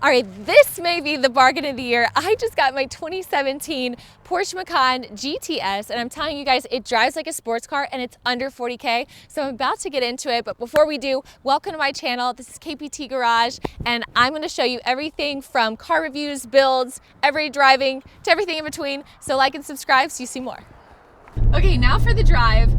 All right, this may be the bargain of the year. I just got my 2017 Porsche Macan GTS, and I'm telling you guys, it drives like a sports car and it's under 40K. So I'm about to get into it, but before we do, welcome to my channel. This is KPT Garage, and I'm gonna show you everything from car reviews, builds, everyday driving, to everything in between. So like and subscribe so you see more. Okay, now for the drive.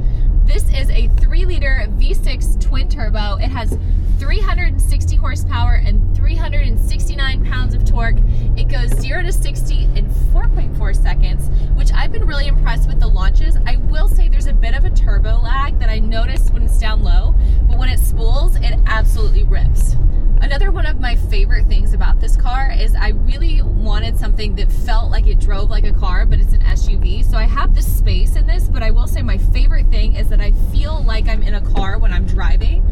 This is a 3-liter V6 twin turbo. It has 360 horsepower and 369 pounds of torque. It goes 0 to 60 in 4.4 seconds, which I've been really impressed with the launches. I will say there's a bit of a turbo lag that I noticed when it's down low, but when it spools, it absolutely rips. Another one of my favorite things about this car is I really wanted something that felt like it drove like a car, but it's an SUV. So I have this space in this, but I will say my favorite thing is that I feel like I'm in a car when I'm driving,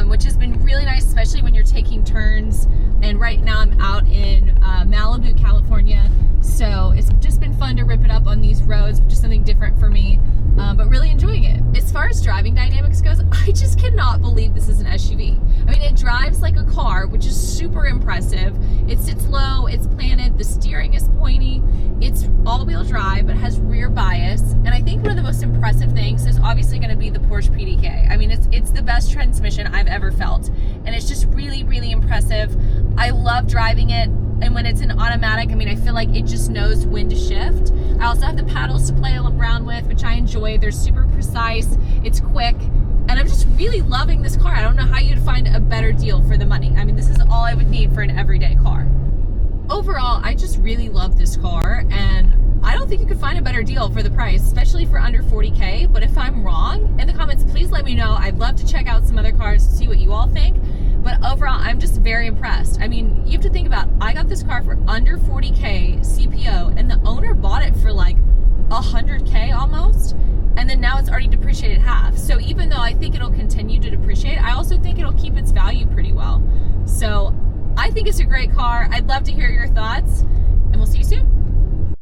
which has been really nice, especially when you're taking turns. And right now I'm out in Malibu, California. So it's just been fun to rip it up on these roads, which is something different for me, but really enjoying it. As far as driving dynamics goes, I just cannot believe this is an SUV. I mean, it drives like a car, which is super impressive. It sits low, it's planted, the steering is pointy, it's all-wheel drive, but has rear bias. And I think one of the most impressive things is obviously going to be the Porsche PDK. I mean, it's the best transmission I've ever felt, and it's just really, really impressive. I love driving it. And when it's an automatic, I mean, I feel like it just knows when to shift. I also have the paddles to play around with, which I enjoy. They're super precise, it's quick, and I'm just really loving this car. I don't know how you'd find a better deal for the money. I mean, this is all I would need for an everyday car. Overall, I just really love this car, and I don't think you could find a better deal for the price, especially for under 40K. But if I'm wrong, in the comments, please let me know. I'd love to check out some other cars to see what you all think. But overall, I'm just very impressed. I mean, you have to think about, I got this car for under 40K CPO, and the owner bought it for like 100K almost, and then now it's already depreciated half. So even though I think it'll continue to depreciate, I also think it'll keep its value pretty well. So I think it's a great car. I'd love to hear your thoughts, and we'll see you soon.